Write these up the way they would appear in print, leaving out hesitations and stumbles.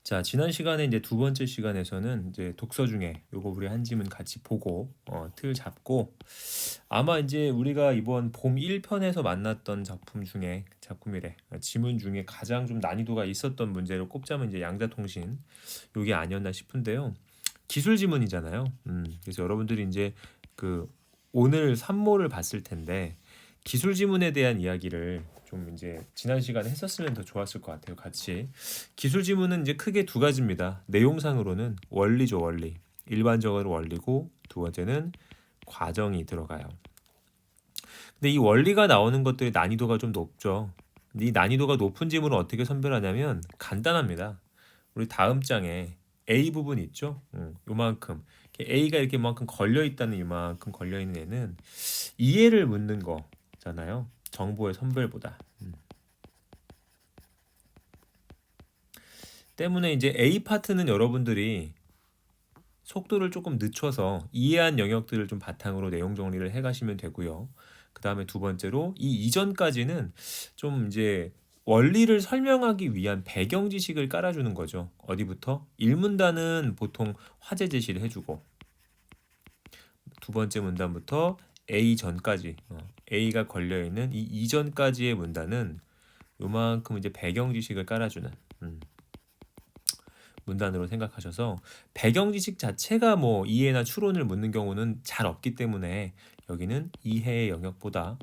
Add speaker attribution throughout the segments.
Speaker 1: 자, 지난 시간에 이제 두 번째 시간에서는 이제 독서 중에 요거 우리 한 지문 같이 보고 틀 잡고 아마 이제 우리가 이번 봄 1편에서 만났던 작품이래. 지문 중에 가장 좀 난이도가 있었던 문제를 꼽자면 이제 양자통신 요게 아니었나 싶은데요. 기술 지문이잖아요. 그래서 여러분들이 이제 그 오늘 산모를 봤을 텐데 기술 지문에 대한 이야기를 좀 이제 지난 시간에 했었으면 더 좋았을 것 같아요. 같이 기술 지문은 이제 크게 두 가지입니다. 내용상으로는 원리죠, 원리. 일반적으로 원리고 두 번째는 과정이 들어가요. 근데 이 원리가 나오는 것들의 난이도가 좀 높죠. 이 난이도가 높은 지문을 어떻게 선별하냐면 간단합니다. 우리 다음 장에 A 부분 있죠? 요만큼. A가 이렇게 요만큼 걸려 있다는 요만큼 걸려 있는 애는 이해를 묻는 거잖아요. 정보의 선별보다. 때문에 이제 A 파트는 여러분들이 속도를 조금 늦춰서 이해한 영역들을 좀 바탕으로 내용 정리를 해 가시면 되고요. 그다음에 두 번째로 이 이전까지는 좀 이제 원리를 설명하기 위한 배경 지식을 깔아주는 거죠. 어디부터? 일문단은 보통 화제 제시를 해주고 두 번째 문단부터 A 전까지 A가 걸려 있는 이 이전까지의 문단은 요만큼 이제 배경 지식을 깔아주는 문단으로 생각하셔서 배경 지식 자체가 뭐 이해나 추론을 묻는 경우는 잘 없기 때문에 여기는 이해의 영역보다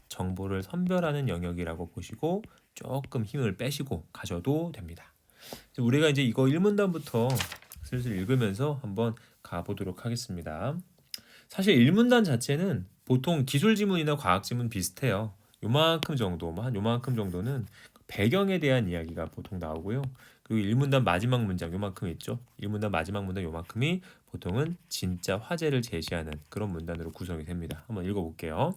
Speaker 1: 정보를 선별하는 영역이라고 보시고 조금 힘을 빼시고 가셔도 됩니다. 우리가 이제 이거 1문단부터 슬슬 읽으면서 한번 가보도록 하겠습니다. 사실 1문단 자체는 보통 기술 지문이나 과학 지문 비슷해요. 요만큼 정도, 한 요만큼 정도는 배경에 대한 이야기가 보통 나오고요. 그리고 1문단 마지막 문장 요만큼 있죠. 1문단 마지막 문장 요만큼이 보통은 진짜 화제를 제시하는 그런 문단으로 구성이 됩니다. 한번 읽어볼게요.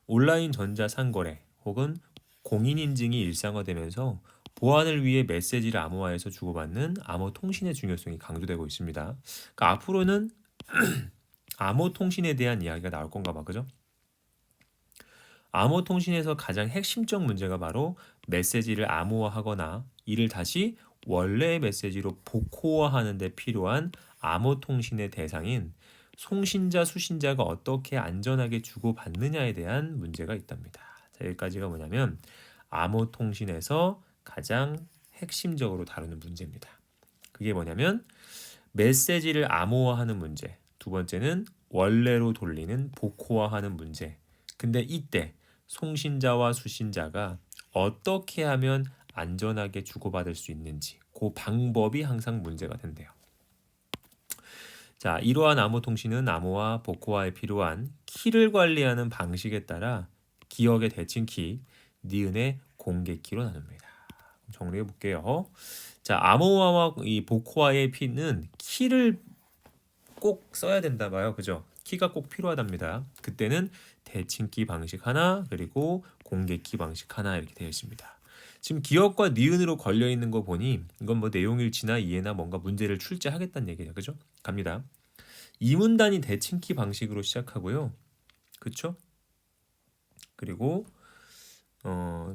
Speaker 1: 온라인 전자상거래 혹은 공인인증이 일상화되면서 보안을 위해 메시지를 암호화해서 주고받는 암호 통신의 중요성이 강조되고 있습니다. 그러니까 앞으로는 암호 통신에 대한 이야기가 나올 건가 봐, 그죠? 암호 통신에서 가장 핵심적 문제가 바로 메시지를 암호화하거나 이를 다시 원래의 메시지로 복호화하는 데 필요한 암호 통신의 대상인 송신자, 수신자가 어떻게 안전하게 주고받느냐에 대한 문제가 있답니다. 자, 여기까지가 뭐냐면 암호 통신에서 가장 핵심적으로 다루는 문제입니다. 그게 뭐냐면 메시지를 암호화하는 문제, 두 번째는 원래로 돌리는 복호화하는 문제. 근데 이때 송신자와 수신자가 어떻게 하면 안전하게 주고받을 수 있는지 그 방법이 항상 문제가 된대요. 자, 이러한 암호 통신은 암호화, 복호화에 필요한 키를 관리하는 방식에 따라 기억의 대칭 키, 니은의 공개 키로 나눕니다. 정리해 볼게요. 자, 암호화와 이 복호화의 피는 키를 꼭 써야 된다 봐요. 그죠? 키가 꼭 필요하답니다. 그때는 대칭키 방식 하나 그리고 공개키 방식 하나 이렇게 되어 있습니다. 지금 기억과 니은으로 걸려 있는 거 보니 이건 뭐 내용일치나 이해나 뭔가 문제를 출제하겠다는 얘기예요. 그죠? 갑니다. 이문단이 대칭키 방식으로 시작하고요. 그쵸? 그리고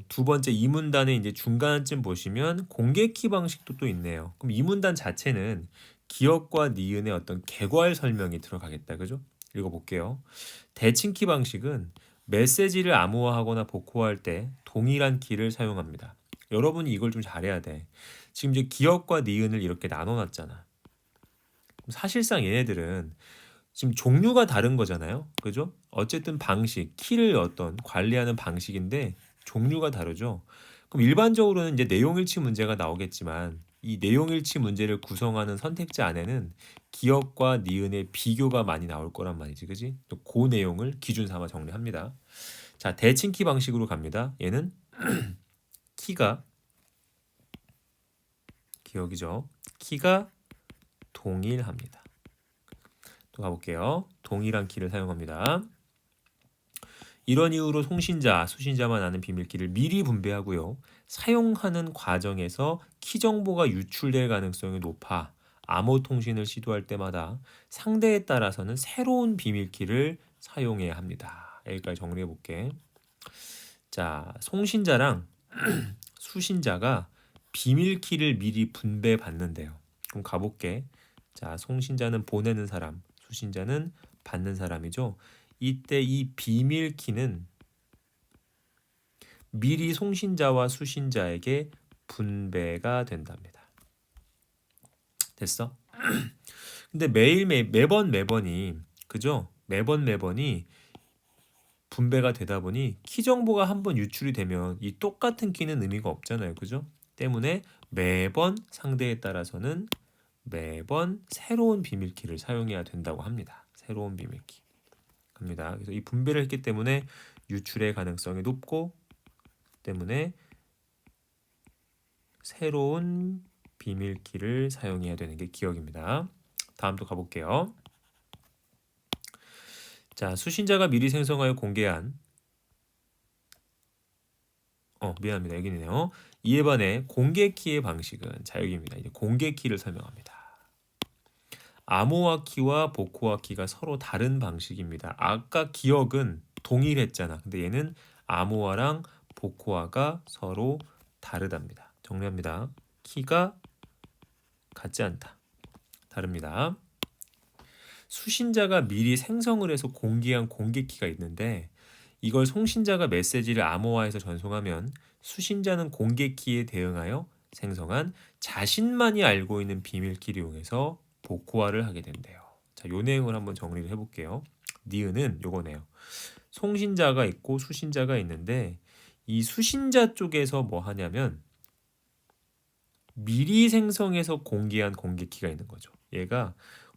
Speaker 1: 두 번째 이문단의 이제 중간쯤 보시면 공개키 방식도 또 있네요. 그럼 이문단 자체는 기억과 니은의 어떤 개괄 설명이 들어가겠다. 그죠? 읽어볼게요. 대칭키 방식은 메시지를 암호화하거나 복호할 때 동일한 키를 사용합니다. 여러분이 이걸 좀 잘해야 돼. 지금 이제 기억과 니은을 이렇게 나눠놨잖아. 사실상 얘네들은 지금 종류가 다른 거잖아요. 그죠? 어쨌든 방식, 키를 어떤 관리하는 방식인데 종류가 다르죠. 그럼 일반적으로는 이제 내용일치 문제가 나오겠지만 이 내용일치 문제를 구성하는 선택지 안에는 기억과 니은의 비교가 많이 나올 거란 말이지. 그지? 또 그 내용을 기준 삼아 정리합니다. 자, 대칭키 방식으로 갑니다. 얘는 키가 기억이죠. 키가 동일합니다. 또 가볼게요. 동일한 키를 사용합니다. 이런 이유로 송신자, 수신자만 아는 비밀키를 미리 분배하고요. 사용하는 과정에서 키 정보가 유출될 가능성이 높아 암호 통신을 시도할 때마다 상대에 따라서는 새로운 비밀키를 사용해야 합니다. 여기까지 정리해 볼게. 자, 송신자랑 수신자가 비밀키를 미리 분배받는데요. 그럼 가볼게. 자, 송신자는 보내는 사람, 수신자는 받는 사람이죠. 이때 이 비밀키는 미리 송신자와 수신자에게 분배가 된답니다. 됐어? 근데 매번이 그죠? 매번이 분배가 되다 보니 키 정보가 한번 유출이 되면 이 똑같은 키는 의미가 없잖아요. 그죠? 때문에 매번 상대에 따라서는 매번 새로운 비밀키를 사용해야 된다고 합니다. 새로운 비밀키. 갑니다. 그래서 이 분배를 했기 때문에 유출의 가능성이 높고 때문에 새로운 비밀키를 사용해야 되는 게 기억입니다. 다음 또 가볼게요. 자, 수신자가 미리 생성하여 공개한 미안합니다. 여기네요. 이에 반해 공개 키의 방식은 자 여기입니다. 이제 공개 키를 설명합니다. 암호화 키와 복호화 키가 서로 다른 방식입니다. 아까 기억은 동일했잖아. 근데 얘는 암호화랑 복호화가 서로 다르답니다. 정리합니다. 키가 같지 않다. 다릅니다. 수신자가 미리 생성을 해서 공개한 공개 키가 있는데 이걸 송신자가 메시지를 암호화해서 전송하면 수신자는 공개 키에 대응하여 생성한 자신만이 알고 있는 비밀키를 이용해서 복호화를 하게 된대요. 자, 요 내용을 한번 정리를 해볼게요. 니은은 요거네요. 송신자가 있고 수신자가 있는데 이 수신자 쪽에서 뭐 하냐면 미리 생성해서 공개한 공개키가 있는 거죠. 얘가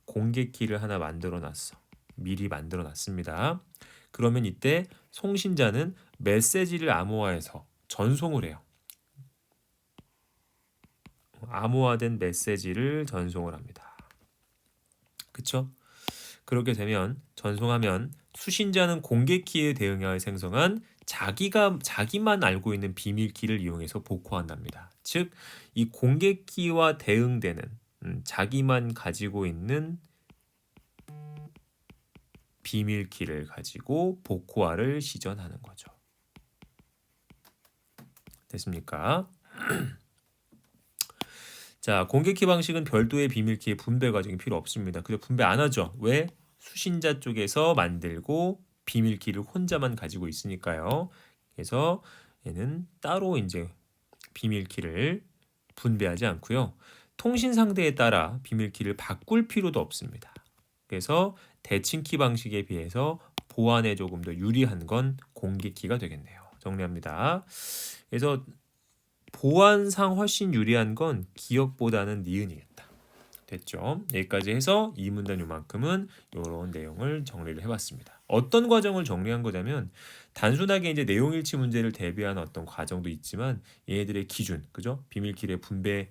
Speaker 1: 공개키를 하나 만들어 놨어. 미리 만들어 놨습니다. 그러면 이때 송신자는 메시지를 암호화해서 전송을 해요. 암호화된 메시지를 전송을 합니다. 그쵸? 그렇게 되면 전송하면 수신자는 공개키에 대응하여 생성한 자기만 알고 있는 비밀키를 이용해서 복호한답니다. 즉, 이 공개키와 대응되는 자기만 가지고 있는 비밀키를 가지고 복호화를 시전하는 거죠. 됐습니까? 자, 공개키 방식은 별도의 비밀키의 분배 과정이 필요 없습니다. 그죠? 분배 안 하죠. 왜? 수신자 쪽에서 만들고 비밀키를 혼자만 가지고 있으니까요. 그래서 얘는 따로 이제 비밀키를 분배하지 않고요. 통신 상대에 따라 비밀키를 바꿀 필요도 없습니다. 그래서 대칭키 방식에 비해서 보안에 조금 더 유리한 건 공개키가 되겠네요. 정리합니다. 그래서 보안상 훨씬 유리한 건 기억보다는 니은이겠다. 됐죠? 여기까지 해서 이 문단 요만큼은 이런 내용을 정리를 해봤습니다. 어떤 과정을 정리한 거냐면 단순하게 이제 내용 일치 문제를 대비한 어떤 과정도 있지만 얘네들의 기준, 그죠? 비밀키의 분배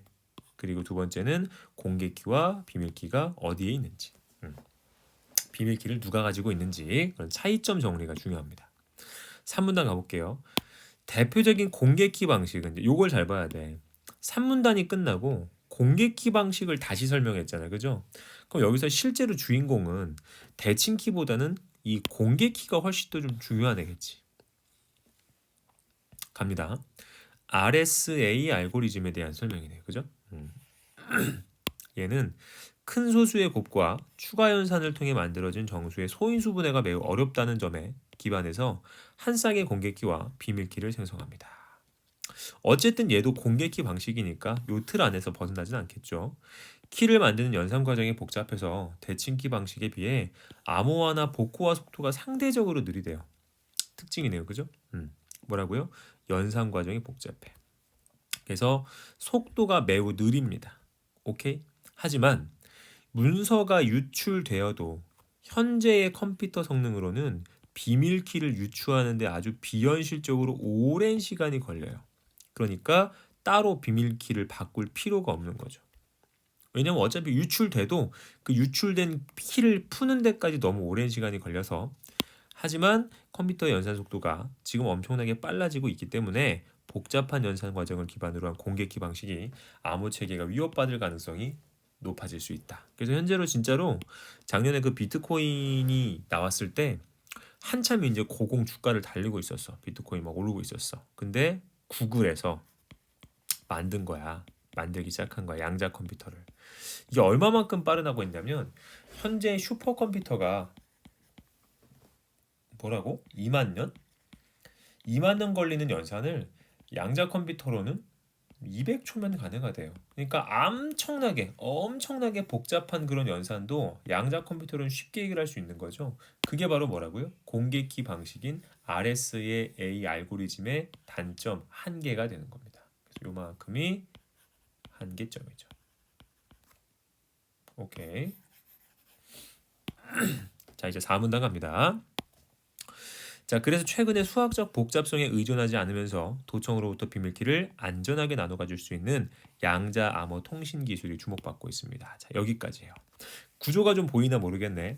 Speaker 1: 그리고 두 번째는 공개키와 비밀키가 어디에 있는지, 비밀키를 누가 가지고 있는지 그런 차이점 정리가 중요합니다. 3문단 가볼게요. 대표적인 공개키 방식은 요걸 잘 봐야 돼. 3문단이 끝나고 공개키 방식을 다시 설명했잖아요. 그죠? 그럼 여기서 실제로 주인공은 대칭키보다는 이 공개키가 훨씬 더 좀 중요한 애겠지. 갑니다. RSA 알고리즘에 대한 설명이네요. 그죠? 얘는 큰 소수의 곱과 추가 연산을 통해 만들어진 정수의 소인수 분해가 매우 어렵다는 점에 기반해서 한 쌍의 공개키와 비밀키를 생성합니다. 어쨌든 얘도 공개키 방식이니까 요 틀 안에서 벗어나진 않겠죠. 키를 만드는 연산 과정이 복잡해서 대칭키 방식에 비해 암호화나 복호화 속도가 상대적으로 느리대요. 특징이네요. 그죠? 뭐라고요? 연산 과정이 복잡해. 그래서 속도가 매우 느립니다. 오케이? 하지만 문서가 유출되어도 현재의 컴퓨터 성능으로는 비밀키를 유추하는데 아주 비현실적으로 오랜 시간이 걸려요. 그러니까 따로 비밀키를 바꿀 필요가 없는 거죠. 왜냐면 어차피 유출돼도 그 유출된 키를 푸는 데까지 너무 오랜 시간이 걸려서 하지만 컴퓨터 연산 속도가 지금 엄청나게 빨라지고 있기 때문에 복잡한 연산 과정을 기반으로 한 공개키 방식이 암호 체계가 위협받을 가능성이 높아질 수 있다. 그래서 현재로 진짜로 작년에 그 비트코인이 나왔을 때 한참 이제 고공 주가를 달리고 있었어. 비트코인 막 오르고 있었어. 근데 구글에서 만든 거야. 만들기 시작한 거야. 양자 컴퓨터를. 이게 얼마만큼 빠르다고 했냐면 현재 슈퍼컴퓨터가 뭐라고? 2만 년? 2만 년 걸리는 연산을 양자 컴퓨터로는 200초면 가능하대요. 그러니까 엄청나게 복잡한 그런 연산도 양자 컴퓨터로는 쉽게 해결할 수 있는 거죠. 그게 바로 뭐라고요? 공개키 방식인 RSA 알고리즘의 단점, 한계가 되는 겁니다. 그래서 요만큼이 한계점이죠. 오케이. 자, 이제 4문단 갑니다. 자, 그래서 최근에 수학적 복잡성에 의존하지 않으면서 도청으로부터 비밀키를 안전하게 나눠 가질 수 있는 양자 암호 통신 기술이 주목받고 있습니다. 자, 여기까지예요. 구조가 좀 보이나 모르겠네.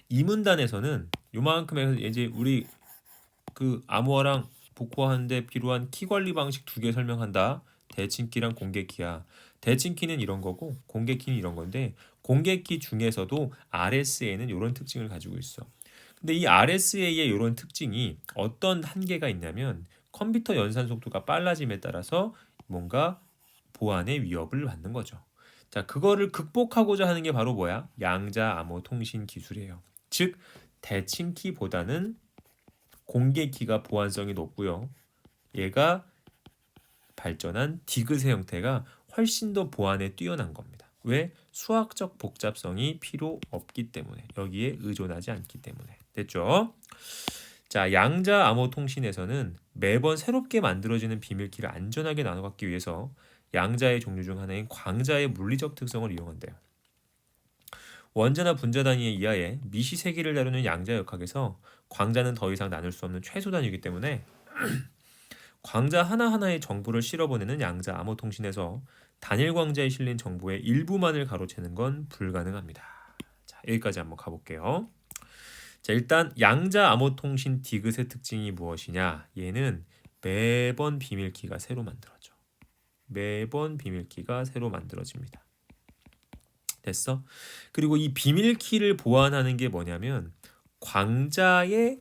Speaker 1: 이 문단에서는 요만큼에서 이제 우리 그 암호화랑 복호화하는데 필요한 키 관리 방식 2개 설명한다. 대칭키랑 공개키야. 대칭키는 이런 거고 공개키는 이런 건데 공개키 중에서도 RSA는 이런 특징을 가지고 있어. 근데 이 RSA의 이런 특징이 어떤 한계가 있냐면 컴퓨터 연산 속도가 빨라짐에 따라서 뭔가 보안의 위협을 받는 거죠. 자, 그거를 극복하고자 하는 게 바로 뭐야? 양자 암호 통신 기술이에요. 즉 대칭키보다는 공개키가 보안성이 높고요. 얘가 발전한 디귿의 형태가 훨씬 더 보안에 뛰어난 겁니다. 왜? 수학적 복잡성이 필요 없기 때문에, 여기에 의존하지 않기 때문에. 됐죠? 자, 양자 암호 통신에서는 매번 새롭게 만들어지는 비밀키를 안전하게 나눠 갖기 위해서 양자의 종류 중 하나인 광자의 물리적 특성을 이용한대요. 원자나 분자 단위의 이하의 미시 세기를 다루는 양자 역학에서 광자는 더 이상 나눌 수 없는 최소 단위이기 때문에 광자 하나하나의 정보를 실어보내는 양자 암호 통신에서 단일 광자에 실린 정보의 일부만을 가로채는 건 불가능합니다. 자, 여기까지 한번 가볼게요. 자, 일단 양자 암호 통신 디귿의 특징이 무엇이냐? 얘는 매번 비밀키가 새로 만들어져. 매번 비밀키가 새로 만들어집니다. 됐어? 그리고 이 비밀키를 보완하는 게 뭐냐면 광자의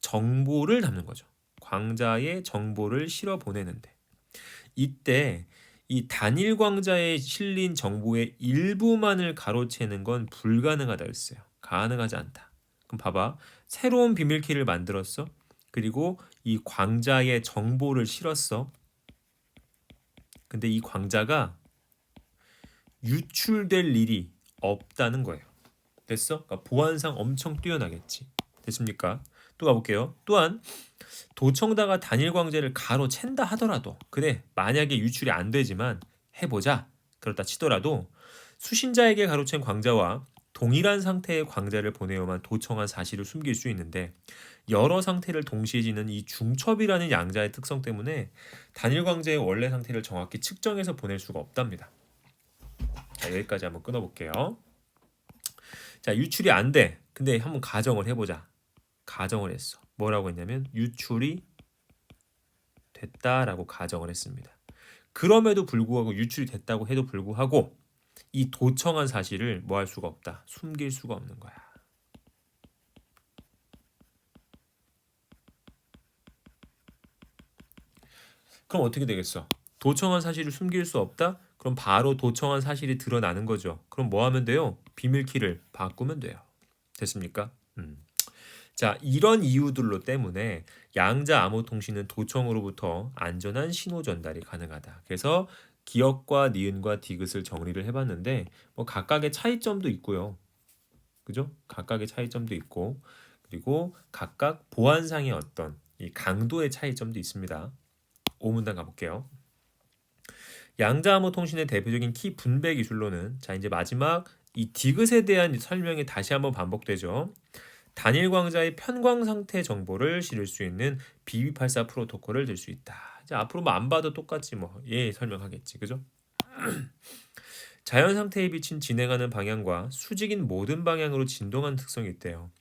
Speaker 1: 정보를 담는 거죠. 광자의 정보를 실어 보내는데 이때 이 단일 광자에 실린 정보의 일부만을 가로채는 건 불가능하다 했어요. 가능하지 않다. 그럼 봐봐. 새로운 비밀키를 만들었어. 그리고 이 광자의 정보를 실었어. 근데 이 광자가 유출될 일이 없다는 거예요. 됐어? 그러니까 보안상 엄청 뛰어나겠지. 됐습니까? 또 가볼게요. 또한 도청다가 단일 광자를 가로챈다 하더라도 그래 만약에 유출이 안 되지만 해보자 그렇다 치더라도 수신자에게 가로챈 광자와 동일한 상태의 광자를 보내어만 도청한 사실을 숨길 수 있는데 여러 상태를 동시에 지는 이 중첩이라는 양자의 특성 때문에 단일 광자의 원래 상태를 정확히 측정해서 보낼 수가 없답니다. 자, 여기까지 한번 끊어볼게요. 자, 유출이 안 돼. 근데 한번 가정을 해보자. 가정을 했어. 뭐라고 했냐면 유출이 됐다라고 가정을 했습니다. 그럼에도 불구하고 유출이 됐다고 해도 불구하고 이 도청한 사실을 뭐 할 수가 없다. 숨길 수가 없는 거야. 그럼 어떻게 되겠어? 도청한 사실을 숨길 수 없다? 그럼 바로 도청한 사실이 드러나는 거죠. 그럼 뭐 하면 돼요? 비밀키를 바꾸면 돼요. 됐습니까? 자, 이런 이유들로 때문에 양자 암호 통신은 도청으로부터 안전한 신호 전달이 가능하다. 그래서 기억과 니은과 디귿을 정리를 해봤는데 뭐 각각의 차이점도 있고요. 그죠? 각각의 차이점도 있고 그리고 각각 보안상의 어떤 이 강도의 차이점도 있습니다. 5문단 가볼게요. 양자 암호 통신의 대표적인 키 분배 기술로는 자 이제 마지막 이 디귿에 대한 설명이 다시 한번 반복되죠. 단일 광자의 편광 상태 정보를 실을 수 있는 BB84 프로토콜을 들 수 있다. 이제 앞으로 뭐 안 봐도 똑같지 뭐. 예, 설명하겠지. 그죠? 자연 상태의 빛은 진행하는 방향과 수직인 모든 방향으로 진동하는 특성이 있대요.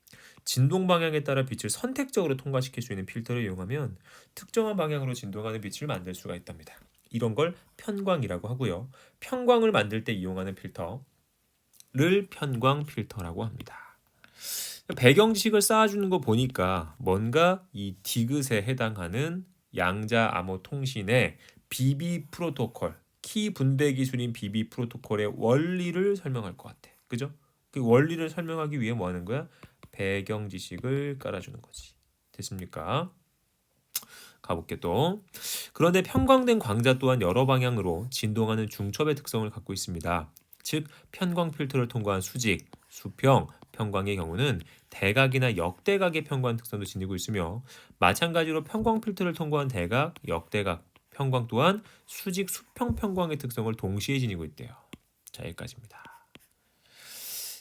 Speaker 1: 진동 방향에 따라 빛을 선택적으로 통과시킬 수 있는 필터를 이용하면 특정한 방향으로 진동하는 빛을 만들 수가 있답니다. 이런 걸 편광이라고 하고요. 편광을 만들 때 이용하는 필터를 편광 필터라고 합니다. 배경 지식을 쌓아주는 거 보니까 뭔가 이 디귿에 해당하는 양자 암호 통신의 BB 프로토콜, 키 분배 기술인 BB 프로토콜의 원리를 설명할 것 같아. 그죠? 그 원리를 설명하기 위해 뭐 하는 거야? 배경 지식을 깔아주는 거지. 됐습니까? 가볼게 또. 그런데 편광된 광자 또한 여러 방향으로 진동하는 중첩의 특성을 갖고 있습니다. 즉 편광 필터를 통과한 수직, 수평, 편광의 경우는 대각이나 역대각의 편광 특성도 지니고 있으며 마찬가지로 편광 필터를 통과한 대각, 역대각, 편광 또한 수직, 수평 편광의 특성을 동시에 지니고 있대요. 자, 여기까지입니다.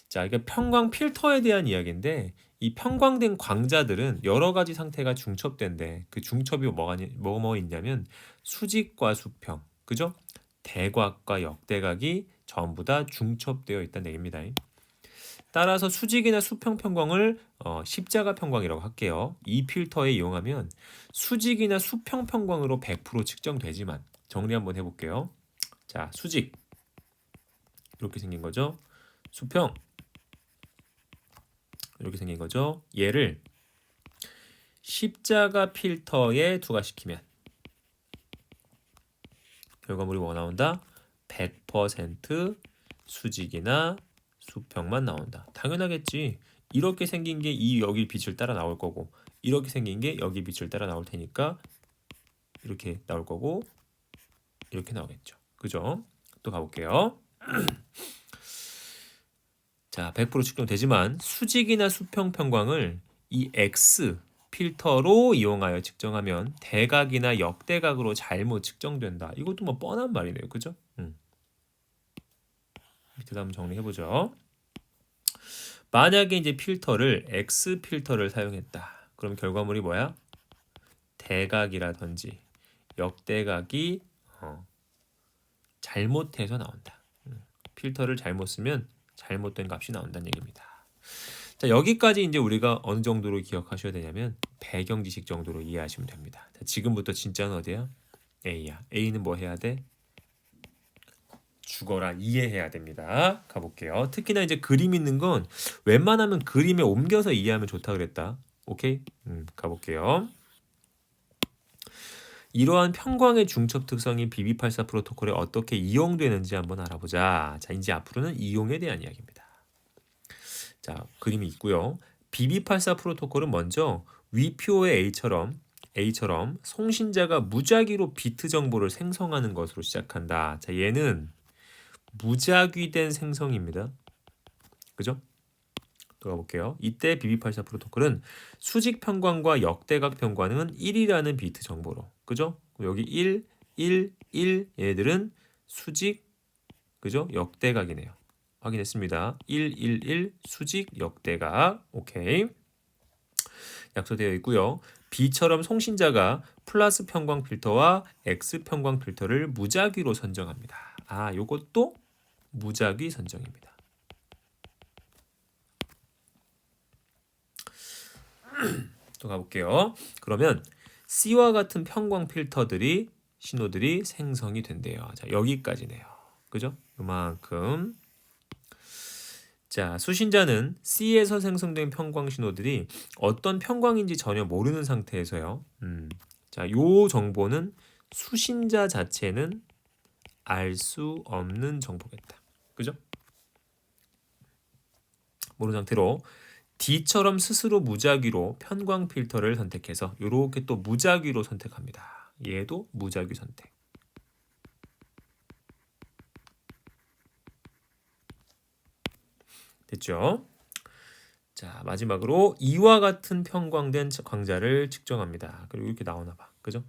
Speaker 1: 자, 이게 편광 필터에 대한 이야기인데 이 편광된 광자들은 여러 가지 상태가 중첩된데 그 중첩이 뭐 있냐면 수직과 수평, 그죠? 대각과 역대각이 전부 다 중첩되어 있다는 얘기입니다. 따라서 수직이나 수평 편광을 십자가 편광이라고 할게요. 이 필터에 이용하면 수직이나 수평 편광으로 100% 측정되지만 정리 한번 해볼게요. 자, 수직 이렇게 생긴 거죠. 수평 이렇게 생긴 거죠. 얘를 십자가 필터에 투과시키면 결과물이 뭐가 나온다? 100% 수직이나 수평만 나온다. 당연하겠지. 이렇게 생긴 게 이 여기 빛을 따라 나올 거고 이렇게 생긴 게 여기 빛을 따라 나올 테니까 이렇게 나올 거고 이렇게 나오겠죠. 그죠? 또 가볼게요. 자, 100% 측정되지만 수직이나 수평 편광을 이 X 필터로 이용하여 측정하면 대각이나 역대각으로 잘못 측정된다. 이것도 뭐 뻔한 말이네요. 그죠? 밑에도 한번 정리해보죠. 만약에 이제 필터를 X 필터를 사용했다. 그럼 결과물이 뭐야? 대각이라든지 역대각이 잘못해서 나온다. 필터를 잘못 쓰면 잘못된 값이 나온다는 얘기입니다. 자, 여기까지 이제 우리가 어느 정도로 기억하셔야 되냐면 배경 지식 정도로 이해하시면 됩니다. 자, 지금부터 진짜는 어디야? A야. A는 뭐 해야 돼? 죽어라 이해해야 됩니다. 가볼게요. 특히나 이제 그림 있는 건 웬만하면 그림에 옮겨서 이해하면 좋다 그랬다. 오케이? 가볼게요. 이러한 편광의 중첩 특성이 BB84 프로토콜에 어떻게 이용되는지 한번 알아보자. 자, 이제 앞으로는 이용에 대한 이야기입니다. 자, 그림이 있고요. BB84 프로토콜은 먼저 위표의 A처럼 송신자가 무작위로 비트 정보를 생성하는 것으로 시작한다. 자, 얘는 무작위된 생성입니다. 그죠? 또 가볼게요. 이때 BB84 프로토콜은 수직 편광과 역대각 편광은 1이라는 비트 정보로. 그죠? 여기 1, 1, 1 얘들은 수직, 그죠? 역대각이네요. 확인했습니다. 1, 1, 1 수직 역대각. 오케이. 약소되어 있고요. B처럼 송신자가 플러스 편광 필터와 X 편광 필터를 무작위로 선정합니다. 아, 요것도 무작위 선정입니다. 또 가볼게요. 그러면 C와 같은 편광 필터들이 신호들이 생성이 된대요. 자, 여기까지네요. 그죠? 요만큼. 자, 수신자는 C에서 생성된 편광 신호들이 어떤 편광인지 전혀 모르는 상태에서요. 자, 요 정보는 수신자 자체는 알 수 없는 정보겠다. 그죠? 모르는 상태로 D처럼 스스로 무작위로 편광 필터를 선택해서 이렇게 또 무작위로 선택합니다. 얘도 무작위 선택. 됐죠? 자, 마지막으로 이와 같은 편광된 광자를 측정합니다. 그리고 이렇게 나오나 봐. 그죠?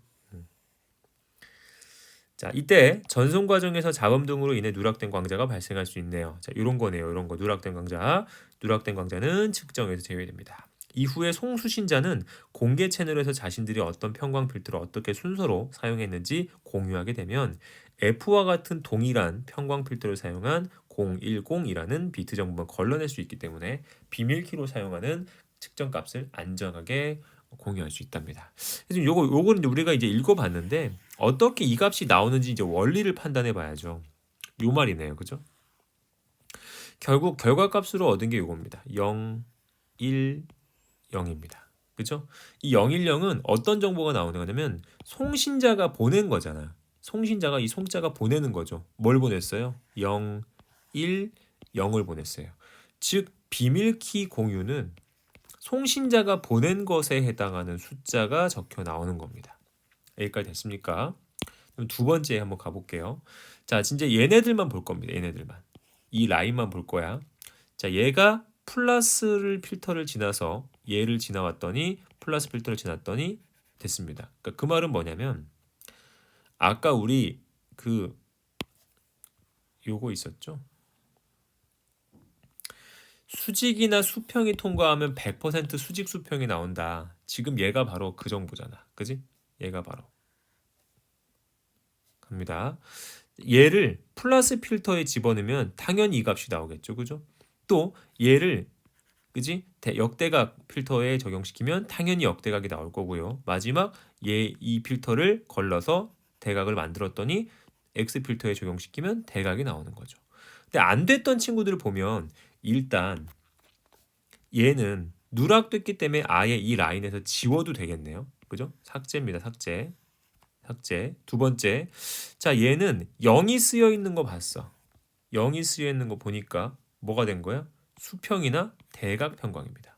Speaker 1: 자, 이때 전송 과정에서 잡음 등으로 인해 누락된 광자가 발생할 수 있네요. 자, 이런 거네요. 이런 거 누락된 광자. 누락된 광자는 측정에서 제외됩니다. 이후에 송수신자는 공개 채널에서 자신들이 어떤 편광 필터를 어떻게 순서로 사용했는지 공유하게 되면 F와 같은 동일한 편광 필터를 사용한 010이라는 비트 정보만 걸러낼 수 있기 때문에 비밀키로 사용하는 측정 값을 안전하게 공유할 수 있답니다. 그래서 요거는 이제 우리가 이제 읽어봤는데 어떻게 이 값이 나오는지 이제 원리를 판단해 봐야죠. 요 말이네요. 그죠? 결국 결과값으로 얻은 게 요겁니다. 0, 1, 0입니다. 그죠? 이 0, 1, 0은 어떤 정보가 나오는 거냐면 송신자가 보낸 거잖아. 송신자가 이 송자가 보내는 거죠. 뭘 보냈어요? 0, 1, 0을 보냈어요. 즉 비밀키 공유는 송신자가 보낸 것에 해당하는 숫자가 적혀 나오는 겁니다. 여기까지 됐습니까? 그럼 두 번째 한번 가볼게요. 자, 진짜 얘네들만 볼 겁니다. 얘네들만. 이 라인만 볼 거야. 자, 얘가 플러스를 필터를 지나서 얘를 지나왔더니 플러스 필터를 지났더니 됐습니다. 그러니까 그 말은 뭐냐면 아까 우리 그 요거 있었죠? 수직이나 수평이 통과하면 100% 수직 수평이 나온다. 지금 얘가 바로 그 정보잖아. 그지? 얘가 바로. 갑니다. 얘를 플러스 필터에 집어넣으면 당연히 이 값이 나오겠죠. 그죠? 또 얘를 그지? 역대각 필터에 적용시키면 당연히 역대각이 나올 거고요. 마지막 얘 이 필터를 걸러서 대각을 만들었더니 X 필터에 적용시키면 대각이 나오는 거죠. 근데 안 됐던 친구들을 보면 일단 얘는 누락됐기 때문에 아예 이 라인에서 지워도 되겠네요. 그죠? 삭제입니다. 삭제. 삭제. 두 번째. 자, 얘는 0이 쓰여 있는 거 봤어. 0이 쓰여 있는 거 보니까 뭐가 된 거야? 수평이나 대각평광입니다.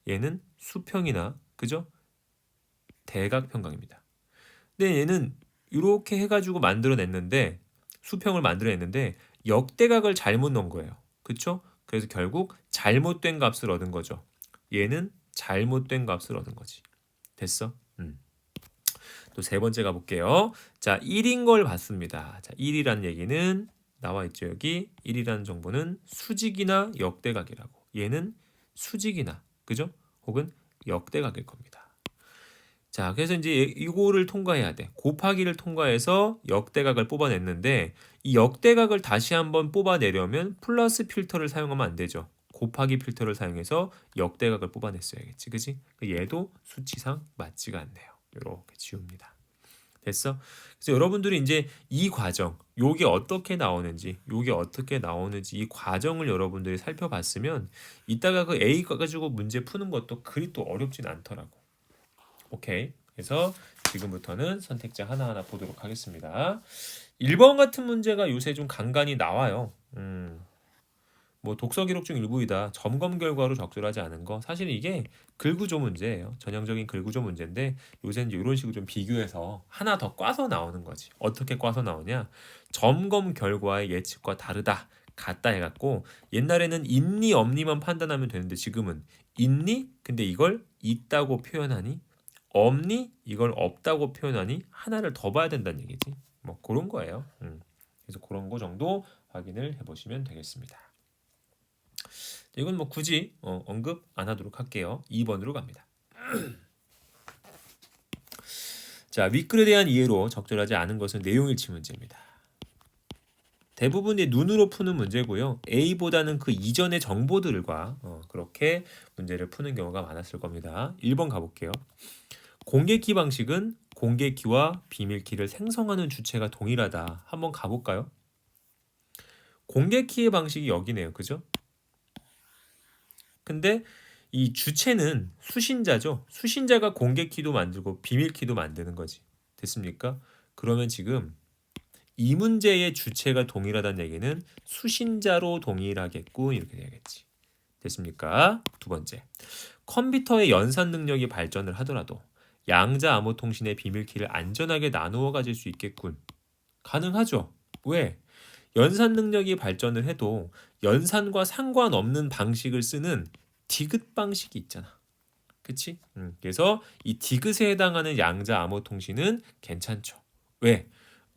Speaker 1: 얘는 수평이나 그죠? 대각평광입니다. 근데 얘는 이렇게 해가지고 만들어냈는데 수평을 만들어냈는데 역대각을 잘못 넣은 거예요. 그쵸? 그래서 결국 잘못된 값을 얻은 거죠. 얘는 잘못된 값을 얻은 거지. 됐어? 또 세 번째 가볼게요. 자, 1인 걸 봤습니다. 자, 1이란 얘기는 나와 있죠. 여기 1이라는 정보는 수직이나 역대각이라고. 얘는 수직이나 그죠? 혹은 역대각일 겁니다. 자, 그래서 이제 이거를 통과해야 돼. 곱하기를 통과해서 역대각을 뽑아냈는데 이 역대각을 다시 한번 뽑아내려면 플러스 필터를 사용하면 안 되죠. 곱하기 필터를 사용해서 역대각을 뽑아냈어야겠지. 그지? 얘도 수치상 맞지가 않네요. 이렇게 지웁니다. 됐어? 그래서 여러분들이 이제 이 과정, 요게 어떻게 나오는지, 이 과정을 여러분들이 살펴봤으면 이따가 그 A 가지고 문제 푸는 것도 그리 또 어렵진 않더라고. 오케이. 그래서 지금부터는 선택자 하나하나 보도록 하겠습니다. 1번 같은 문제가 요새 좀 간간히 나와요. 뭐 독서 기록 중 일부이다. 점검 결과로 적절하지 않은 거. 사실 이게 글구조 문제예요. 전형적인 글구조 문제인데 요새는 이런 식으로 좀 비교해서 하나 더 꽈서 나오는 거지. 어떻게 꽈서 나오냐? 점검 결과의 예측과 다르다. 같다 해갖고 옛날에는 있니 없니만 판단하면 되는데 지금은 있니? 근데 이걸 있다고 표현하니? 없니? 이걸 없다고 표현하니? 하나를 더 봐야 된다는 얘기지. 뭐 그런 거예요. 그래서 그런 거 정도 확인을 해보시면 되겠습니다. 이건 뭐 굳이 언급 안 하도록 할게요. 2번으로 갑니다. 자, 윗글에 대한 이해로 적절하지 않은 것은 내용일치 문제입니다. 대부분이 눈으로 푸는 문제고요. A보다는 그 이전의 정보들과 그렇게 문제를 푸는 경우가 많았을 겁니다. 1번 가볼게요. 공개키 방식은 공개키와 비밀키를 생성하는 주체가 동일하다. 한번 가볼까요? 공개키의 방식이 여기네요. 그죠? 근데 이 주체는 수신자죠. 수신자가 공개키도 만들고 비밀키도 만드는 거지. 됐습니까? 그러면 지금 이 문제의 주체가 동일하다는 얘기는 수신자로 동일하겠고 이렇게 돼야겠지. 됐습니까? 두 번째. 컴퓨터의 연산 능력이 발전을 하더라도 양자 암호 통신의 비밀키를 안전하게 나누어 가질 수 있겠군. 가능하죠. 왜? 연산 능력이 발전을 해도 연산과 상관없는 방식을 쓰는 디귿 방식이 있잖아. 그치? 그래서 이 디귿에 해당하는 양자 암호 통신은 괜찮죠. 왜?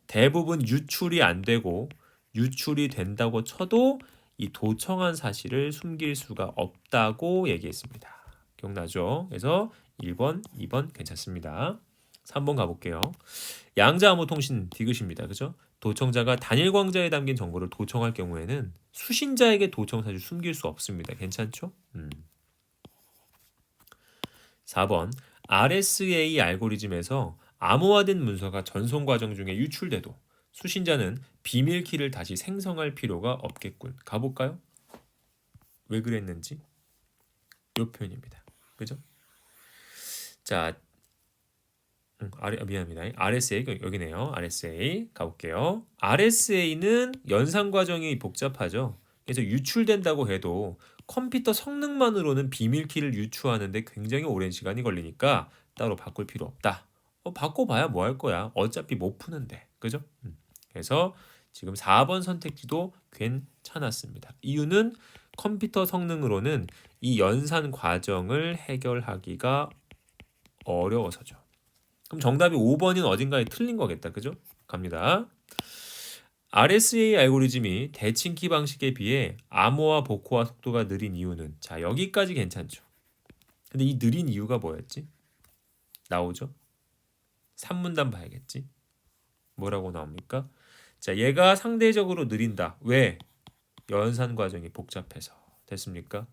Speaker 1: 대부분 유출이 안 되고 유출이 된다고 쳐도 이 도청한 사실을 숨길 수가 없다고 얘기했습니다. 기억나죠? 그래서 1번, 2번 괜찮습니다. 3번 가볼게요. 양자 암호 통신 디귿입니다. 그죠? 도청자가 단일 광자에 담긴 정보를 도청할 경우에는 수신자에게 도청 사실을 숨길 수 없습니다. 괜찮죠? 4번 RSA 알고리즘에서 암호화된 문서가 전송 과정 중에 유출돼도 수신자는 비밀키를 다시 생성할 필요가 없겠군. 가볼까요? 왜 그랬는지 이 표현입니다. 그죠? 자, 미안합니다. RSA 여기네요. RSA 가볼게요. RSA는 연산 과정이 복잡하죠. 그래서 유출된다고 해도 컴퓨터 성능만으로는 비밀키를 유추하는데 굉장히 오랜 시간이 걸리니까 따로 바꿀 필요 없다. 바꿔봐야 뭐 할 거야. 어차피 못 푸는데. 그죠? 그래서 지금 4번 선택지도 괜찮았습니다. 이유는 컴퓨터 성능으로는 이 연산 과정을 해결하기가 어려워서죠. 그럼 정답이 5번인 어딘가에 틀린 거겠다. 그죠? 갑니다. RSA 알고리즘이 대칭키 방식에 비해 암호화 복호화 속도가 느린 이유는 자, 여기까지 괜찮죠. 근데 이 느린 이유가 뭐였지? 나오죠? 3문단 봐야겠지. 뭐라고 나옵니까? 자, 얘가 상대적으로 느린다. 왜? 연산 과정이 복잡해서. 됐습니까?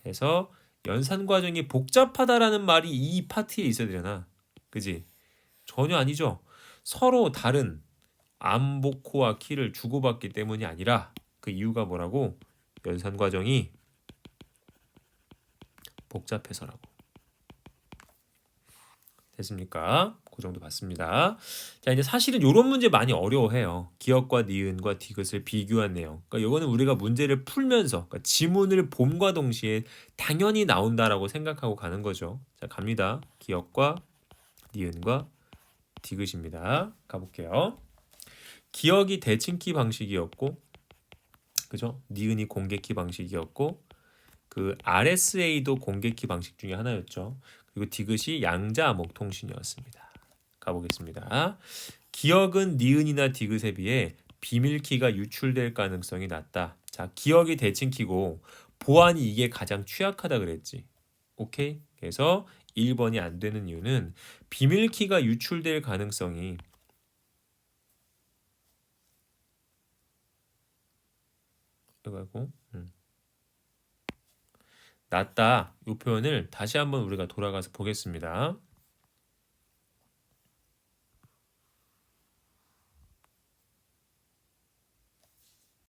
Speaker 1: 해서 연산 과정이 복잡하다라는 말이 이 파트에 있어야 되잖아. 그지? 전혀 아니죠. 서로 다른 암복호와 키를 주고받기 때문이 아니라 그 이유가 뭐라고? 연산 과정이 복잡해서라고. 됐습니까? 그 정도 봤습니다. 자, 이제 사실은 이런 문제 많이 어려워해요. 기역과 니은과 디귿을 비교한 내용. 그러니까 이거는 우리가 문제를 풀면서 그러니까 지문을 봄과 동시에 당연히 나온다라고 생각하고 가는 거죠. 자, 갑니다. 기역과 니은과 디귿입니다. 가볼게요. 기역이 대칭키 방식이었고, 그죠? 니은이 공개키 방식이었고, 그 RSA도 공개키 방식 중에 하나였죠. 그리고 디귿이 양자 암호 통신이었습니다. 가보겠습니다. 기역은 니은이나 디귿에 비해 비밀키가 유출될 가능성이 낮다. 자, 기역이 대칭키고 보안이 이게 가장 취약하다 그랬지. 오케이? 그래서 1번이 안 되는 이유는 비밀키가 유출될 가능성이 이거고 낮다. 이 표현을 다시 한번 우리가 돌아가서 보겠습니다.